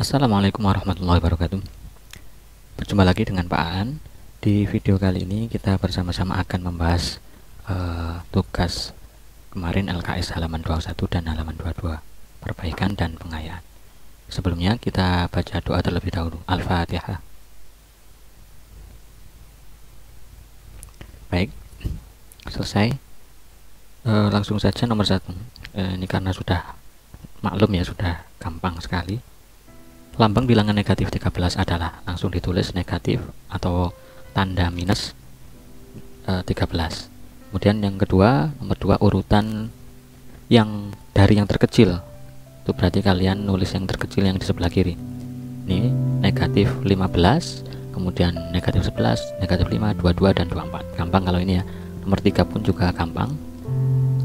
Assalamualaikum warahmatullahi wabarakatuh. Berjumpa lagi dengan Pak Aan. Di video kali ini kita bersama-sama akan membahas tugas kemarin LKS halaman 21 dan halaman 22, perbaikan dan pengayaan. Sebelumnya kita baca doa terlebih dahulu. Al-Fatihah. Baik, selesai. Langsung saja nomor 1. Ini karena sudah maklum ya, sudah gampang sekali. Lambang bilangan negatif 13 adalah, langsung ditulis negatif atau tanda minus 13. Kemudian yang kedua, nomor 2, urutan yang dari yang terkecil. Itu berarti kalian nulis yang terkecil yang di sebelah kiri. Ini negatif 15, kemudian negatif 11, negatif 5, 22 dan 24. Gampang kalau ini ya. Nomor 3 pun juga gampang.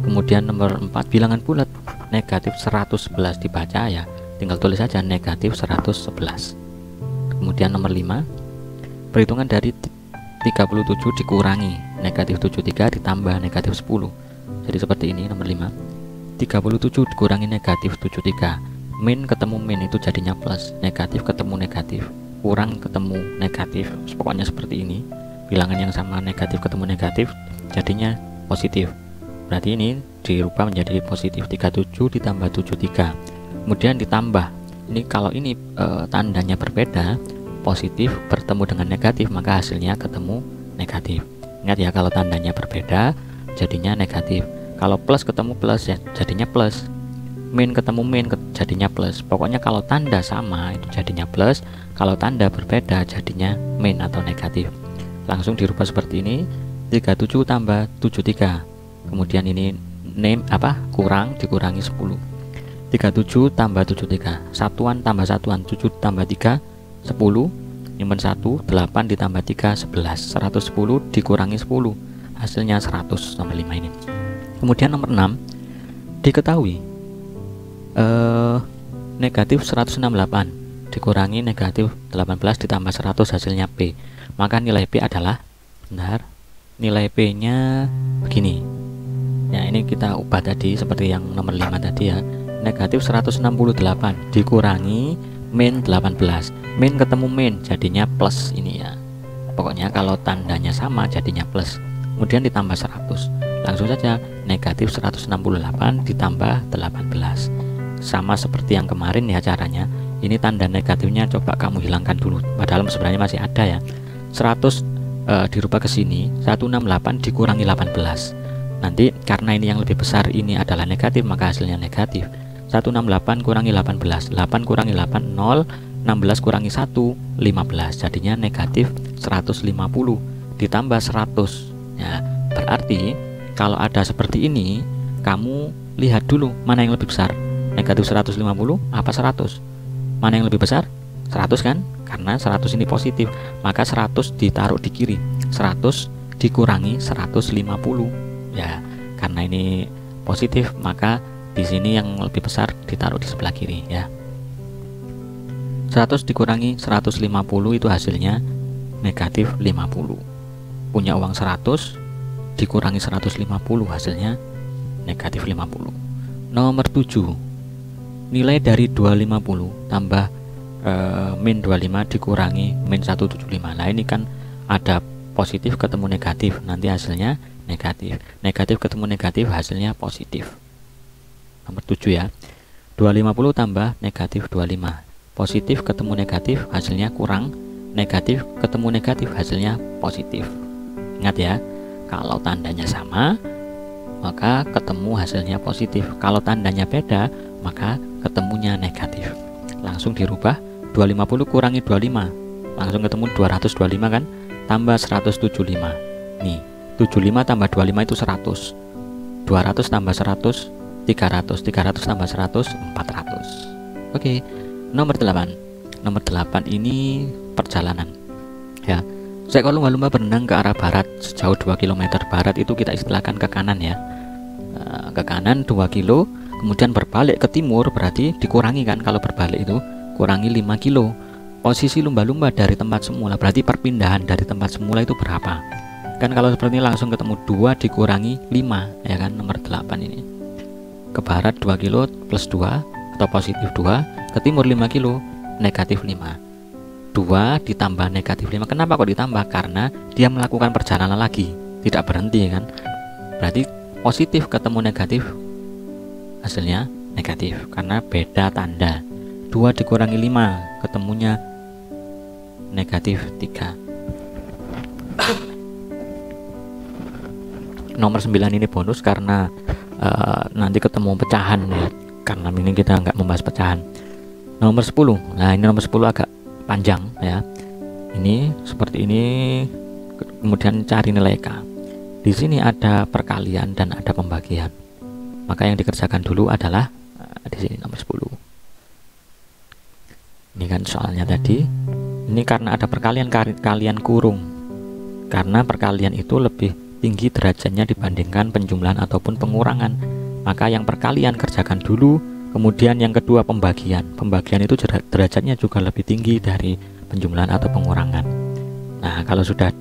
Kemudian nomor 4, bilangan bulat negatif 111 dibaca ya, tinggal tulis saja negatif 111. Kemudian nomor 5, perhitungan dari 37 dikurangi negatif 73 ditambah negatif 10. Jadi seperti ini nomor 5, 37 dikurangi negatif 73, min ketemu min itu jadinya plus, negatif ketemu negatif, kurang ketemu negatif, pokoknya seperti ini. Bilangan yang sama negatif ketemu negatif jadinya positif, berarti ini dirubah menjadi positif. 37 ditambah 73, kemudian ditambah. Ini kalau ini tandanya berbeda, positif bertemu dengan negatif, maka hasilnya ketemu negatif. Ingat ya, kalau tandanya berbeda jadinya negatif, kalau plus ketemu plus ya jadinya plus, min ketemu min jadinya plus. Pokoknya kalau tanda sama itu jadinya plus, kalau tanda berbeda jadinya min atau negatif. Langsung dirubah seperti ini, 37 tambah 73, kemudian ini kurang dikurangi 10. 37 tambah 73, satuan tambah satuan, 7 tambah 3 10, nyimpen 1, 8 ditambah 3 11, 110 dikurangi 10, hasilnya 100, nomor 5 ini. Kemudian nomor 6, diketahui negatif 168 dikurangi negatif 18 ditambah 100 hasilnya P, maka nilai P adalah, benar, nilai P nya begini ya. Ini kita ubah tadi seperti yang nomor 5 tadi ya, negatif 168 dikurangi min 18, min ketemu min jadinya plus ini ya. Pokoknya kalau tandanya sama jadinya plus, kemudian ditambah 100. Langsung saja negatif 168 ditambah 18, sama seperti yang kemarin ya caranya. Ini tanda negatifnya coba kamu hilangkan dulu, padahal sebenarnya masih ada ya. 100 dirubah ke sini, 168 dikurangi 18. Nanti karena ini yang lebih besar ini adalah negatif, maka hasilnya negatif. 168 kurangi 18, 8 kurangi 8 0, 16 kurangi 1 15, jadinya negatif 150 ditambah 100 ya. Berarti kalau ada seperti ini, kamu lihat dulu mana yang lebih besar, negatif 150 apa 100. Mana yang lebih besar? 100 kan, karena 100 ini positif, maka 100 ditaruh di kiri, 100 dikurangi 150 ya. Karena ini positif, maka di sini yang lebih besar ditaruh di sebelah kiri ya. 100 dikurangi 150 itu hasilnya negatif 50. Punya uang 100 dikurangi 150 hasilnya negatif 50. Nomor 7, nilai dari 250 tambah min 25 dikurangi min 175. Nah ini kan ada positif ketemu negatif, nanti hasilnya negatif. Negatif ketemu negatif hasilnya positif. Nomor 7 ya, 250 tambah negatif 25, positif ketemu negatif hasilnya kurang, negatif ketemu negatif hasilnya positif. Ingat ya, kalau tandanya sama maka ketemu hasilnya positif, kalau tandanya beda maka ketemunya negatif. Langsung dirubah, 250 kurangi 25 langsung ketemu 225 kan, tambah 175. Nih 75 tambah 25 itu 100, 200 tambah 100 300, 300 tambah 100 400. Oke, nomor 8. Nomor 8 ini perjalanan ya. Seekor lumba-lumba berenang ke arah barat sejauh 2 km. Barat itu kita istilahkan ke kanan ya. Ke kanan 2 kilo, kemudian berbalik ke timur, berarti dikurangi kan, kalau berbalik itu kurangi 5 kilo. Posisi lumba-lumba dari tempat semula, berarti perpindahan dari tempat semula itu berapa? Kan kalau seperti ini langsung ketemu 2 dikurangi 5 ya kan, nomor 8 ini. Ke barat 2 kilo plus 2 atau positif 2, ke timur 5 kilo negatif 5. 2 ditambah negatif 5. Kenapa kok ditambah? Karena dia melakukan perjalanan lagi, tidak berhenti kan. Berarti positif ketemu negatif, hasilnya negatif karena beda tanda. 2 dikurangi 5 ketemunya negatif 3. Nomor 9 ini bonus karena nanti ketemu pecahan ya, karena ini kita nggak membahas pecahan. Nomor 10, nah ini nomor 10 agak panjang ya, ini seperti ini. Kemudian cari nilai K. Di sini ada perkalian dan ada pembagian, maka yang dikerjakan dulu adalah di sini nomor 10. Ini kan soalnya tadi, ini karena ada perkalian, kalian kurung, karena perkalian itu lebih tinggi derajatnya dibandingkan penjumlahan ataupun pengurangan, maka yang perkalian kerjakan dulu, kemudian yang kedua pembagian. Pembagian itu derajatnya juga lebih tinggi dari penjumlahan atau pengurangan. Nah, kalau sudah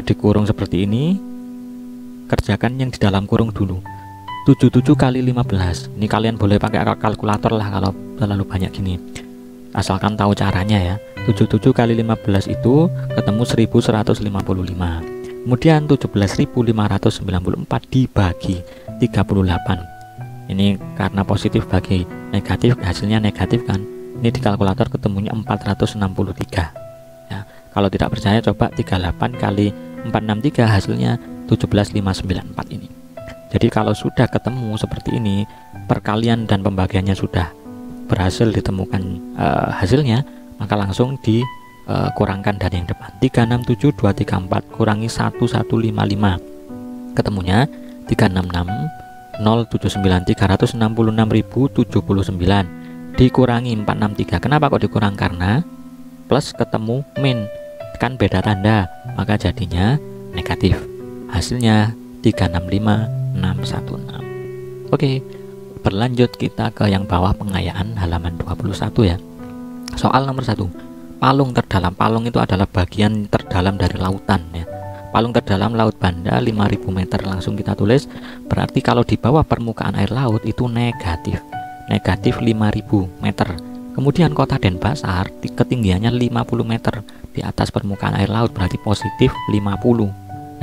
dikurung seperti ini, kerjakan yang di dalam kurung dulu. 77 kali 15. Ini kalian boleh pakai kalkulator lah kalau terlalu banyak gini, asalkan tahu caranya ya. 77 kali 15 itu ketemu 1155. Kemudian 17.594 dibagi 38. Ini karena positif bagi negatif, hasilnya negatif kan. Ini di kalkulator ketemunya 463 ya. Kalau tidak percaya coba 38 kali 463, hasilnya 17.594 ini. Jadi kalau sudah ketemu seperti ini, perkalian dan pembagiannya sudah berhasil ditemukan hasilnya, maka langsung dikurangkan dari yang depan. 367 234 kurangi 1155, ketemunya 366 079 366.079 dikurangi 463. Kenapa kok dikurang? Karena plus ketemu min, kan beda tanda, maka jadinya negatif. Hasilnya 365616. Oke, berlanjut kita ke yang bawah pengayaan halaman 21 ya. Soal nomor 1. Palung terdalam. Palung itu adalah bagian terdalam dari lautan ya. Palung terdalam Laut Banda 5000 meter. Langsung kita tulis, berarti kalau di bawah permukaan air laut itu negatif 5000 meter. Kemudian kota Denpasar ketinggiannya 50 meter di atas permukaan air laut, berarti positif 50.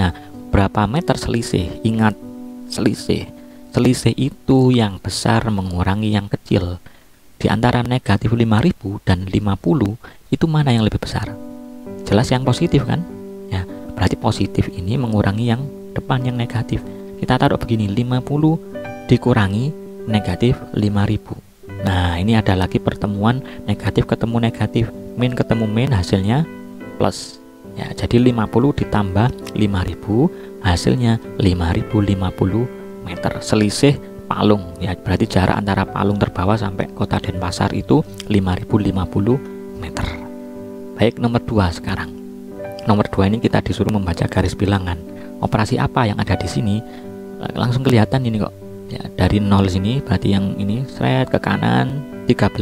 Nah, berapa meter selisih? Ingat, selisih itu yang besar mengurangi yang kecil. Di antara negatif 5000 dan 50, itu mana yang lebih besar? Jelas yang positif kan ya. Berarti positif ini mengurangi yang depan, yang negatif. Kita taruh begini, 50 dikurangi negatif 5000. Nah, ini ada lagi pertemuan negatif ketemu negatif, min ketemu min, hasilnya plus ya. Jadi 50 ditambah 5000, hasilnya 5050 meter. Selisih palung ya, berarti jarak antara palung terbawah sampai kota Denpasar itu 5050 meter. Baik, nomor 2 sekarang. Nomor 2 ini kita disuruh membaca garis bilangan. Operasi apa yang ada di sini? Langsung kelihatan ini kok. Ya, dari 0 sini berarti yang ini seret ke kanan 13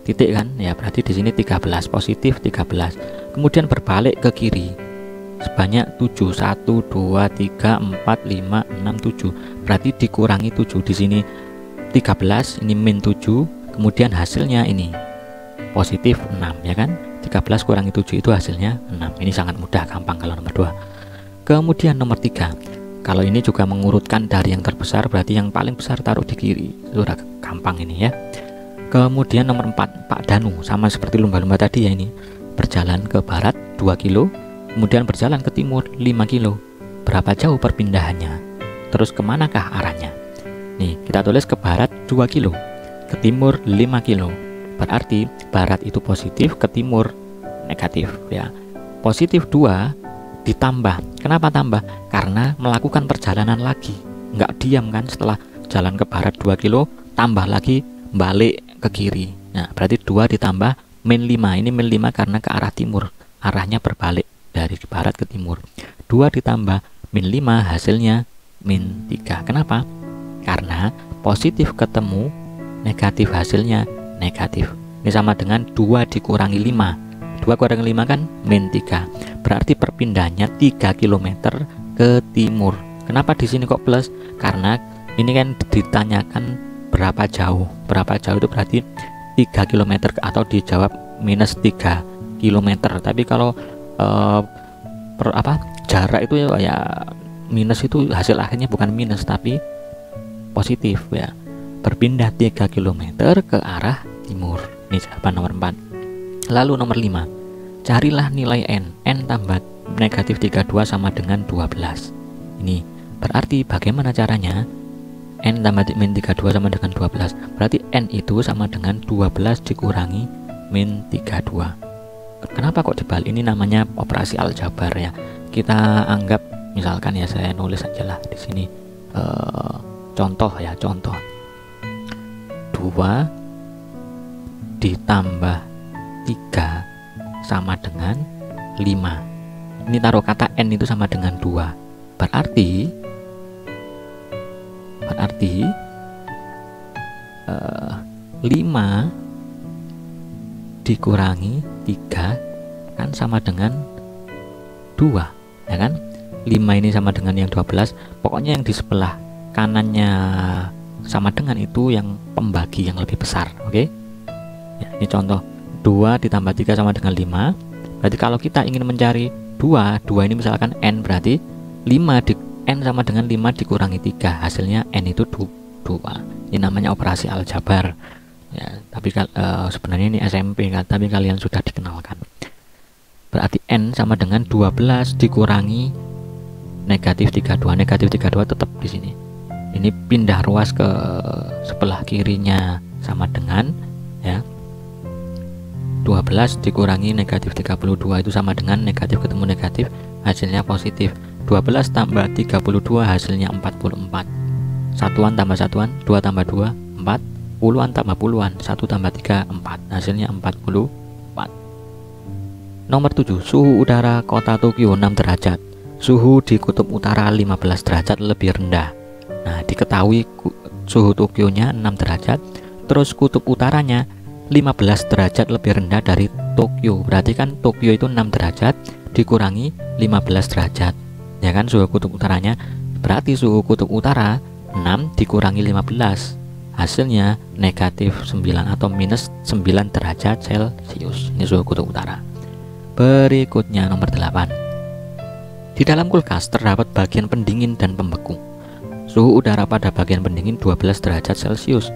titik kan? Ya, berarti di sini 13 positif 13. Kemudian berbalik ke kiri sebanyak 7, 1 2 3 4 5 6 7. Berarti dikurangi 7. Di sini 13, ini min 7, kemudian hasilnya ini positif 6 ya kan? 13 kurangi 7 itu hasilnya 6. Ini sangat mudah, gampang kalau nomor 2. Kemudian nomor 3. Kalau ini juga mengurutkan dari yang terbesar, berarti yang paling besar taruh di kiri. Sudah gampang ini ya. Kemudian nomor 4, Pak Danu, sama seperti lumba-lumba tadi ya, ini berjalan ke barat 2 kilo, kemudian berjalan ke timur 5 kilo. Berapa jauh perpindahannya? Terus kemanakah arahnya? Nih, kita tulis ke barat 2 kilo, ke timur 5 kilo. Berarti barat itu positif, ke timur negatif ya. Positif 2 ditambah. Kenapa tambah? Karena melakukan perjalanan lagi, nggak diam kan. Setelah jalan ke barat 2 kilo, tambah lagi balik ke kiri. Nah, berarti 2 ditambah min 5. Ini min 5 karena ke arah timur, arahnya berbalik dari barat ke timur. 2 ditambah min 5, hasilnya min 3. Kenapa? Karena positif ketemu negatif, hasilnya negatif. Ini sama dengan 2 dikurangi 5. 2 kurangi 5 kan min 3. Berarti perpindahannya 3 km ke timur. Kenapa di sini kok plus? Karena ini kan ditanyakan berapa jauh. Berapa jauh itu berarti 3 km atau dijawab minus 3 km. Tapi kalau jarak itu ya minus itu hasil akhirnya bukan minus tapi positif ya. Berpindah 3 km ke arah timur. Ini jawaban nomor 4. Lalu nomor 5. Carilah nilai n tambah negatif 32 sama dengan 12. Ini berarti bagaimana caranya? N tambah min 32 sama dengan 12. Berarti n itu sama dengan 12 dikurangi min 32. Kenapa kok dibalik? Ini namanya operasi aljabar ya. Kita anggap misalkan ya, saya nulis aja lah di sini contoh ya, contoh 2 ditambah 3 sama dengan 5. Ini taruh kata n itu sama dengan 2. Berarti 5 dikurangi 3 kan sama dengan 2 ya kan. 5 ini sama dengan yang 12, pokoknya yang di sebelah kanannya sama dengan itu yang pembagi yang lebih besar. Oke ya, ini contoh 2 ditambah 3 sama dengan 5. Berarti kalau kita ingin mencari 2 ini misalkan n, berarti 5 n sama dengan 5 dikurangi 3, hasilnya n itu 2. Ini namanya operasi aljabar ya. Tapi sebenarnya ini SMP kan, tapi kalian sudah dikenalkan. Berarti n sama dengan 12 dikurangi negatif 32. Negatif 32 tetap di sini. Ini pindah ruas ke sebelah kirinya sama dengan ya 12 dikurangi negatif 32 itu sama dengan negatif ketemu negatif, hasilnya positif. 12 tambah 32 hasilnya 44. Satuan tambah satuan, 2 tambah 2 4, puluhan tambah puluhan, 1 tambah 3 4, hasilnya 44. Nomor 7. Suhu udara kota Tokyo 6 derajat, suhu di kutub utara 15 derajat lebih rendah. Nah, diketahui suhu Tokyo-nya 6 derajat, terus kutub utaranya 15 derajat lebih rendah dari Tokyo. Berarti kan Tokyo itu 6 derajat dikurangi 15 derajat ya kan, suhu kutub utaranya. Berarti suhu kutub utara 6 dikurangi 15, hasilnya negatif 9 atau minus 9 derajat Celcius. Ini suhu kutub utara. Berikutnya nomor 8. Di dalam kulkas terdapat bagian pendingin dan pembeku. Suhu udara pada bagian pendingin 12 derajat Celcius,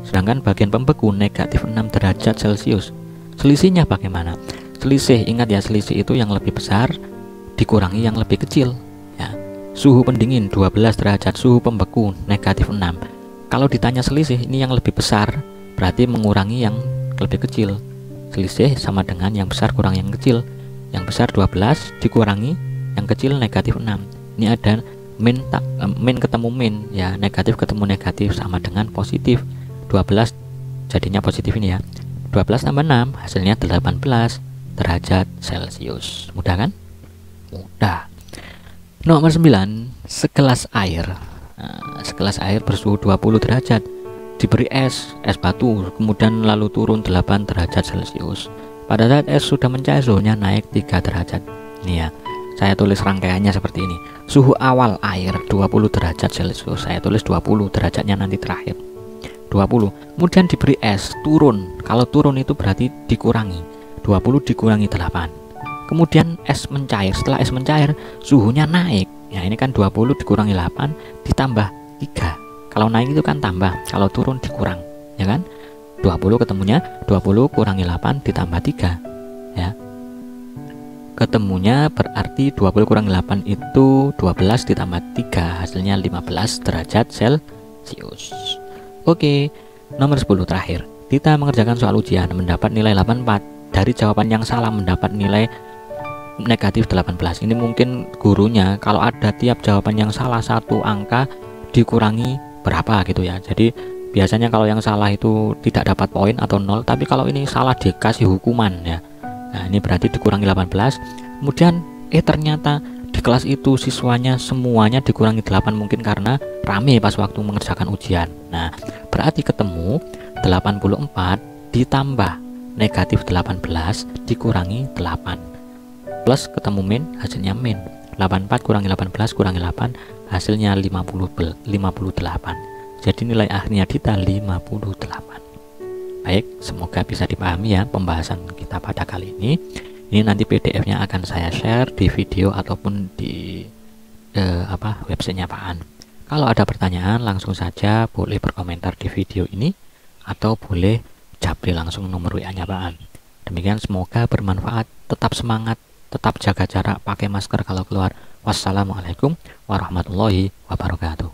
sedangkan bagian pembeku negatif 6 derajat Celcius. Selisihnya bagaimana? Selisih, ingat ya, selisih itu yang lebih besar dikurangi yang lebih kecil ya. Suhu pendingin 12 derajat, suhu pembeku negatif 6. Kalau ditanya selisih, ini yang lebih besar berarti mengurangi yang lebih kecil. Selisih sama dengan yang besar kurang yang kecil. Yang besar 12 dikurangi yang kecil negatif 6. Ini ada min ketemu min ya, negatif ketemu negatif sama dengan positif. 12 jadinya positif ini ya. 12 tambah 6 hasilnya 18 derajat Celcius. Mudah kan? Mudah. Nomor 9. Segelas air. Nah, segelas air bersuhu 20 derajat diberi es batu, kemudian lalu turun 8 derajat Celcius. Pada saat es sudah mencair, suhunya naik 3 derajat. Ini ya, saya tulis rangkaiannya seperti ini. Suhu awal air 20 derajat Celcius, saya tulis 20, derajatnya nanti terakhir 20. Kemudian diberi es, turun. Kalau turun itu berarti dikurangi 20 dikurangi 8. Kemudian es mencair. Setelah es mencair, suhunya naik. Ya, ini kan 20 dikurangi 8 ditambah 3. Kalau naik itu kan tambah, kalau turun dikurang, ya kan? 20 ketemunya 20 kurangi 8 ditambah 3 ya. Ketemunya berarti 20 kurangi 8 itu 12 ditambah 3, hasilnya 15 derajat Celcius. Oke, nomor 10 terakhir. Kita mengerjakan soal ujian mendapat nilai 84. Dari jawaban yang salah mendapat nilai negatif 18. Ini mungkin gurunya kalau ada tiap jawaban yang salah satu angka dikurangi berapa gitu ya. Jadi biasanya kalau yang salah itu tidak dapat poin atau 0, tapi kalau ini salah dikasih hukuman ya. Nah, ini berarti dikurangi 18. Kemudian ternyata di kelas itu siswanya semuanya dikurangi 8, mungkin karena rame pas waktu mengerjakan ujian. Nah, berarti ketemu 84 ditambah negatif 18 dikurangi 8 plus ketemu min, hasilnya min. 84 kurangi 18 kurangi 8 hasilnya 58. Jadi nilai akhirnya kita 58. Baik, semoga bisa dipahami ya pembahasan kita pada kali ini. Ini nanti PDF-nya akan saya share di video ataupun di websitenya Pak An. Kalau ada pertanyaan langsung saja boleh berkomentar di video ini atau boleh japri langsung nomor WA-nya Pak An. Demikian, semoga bermanfaat. Tetap semangat, tetap jaga jarak, pakai masker kalau keluar. Wassalamualaikum warahmatullahi wabarakatuh.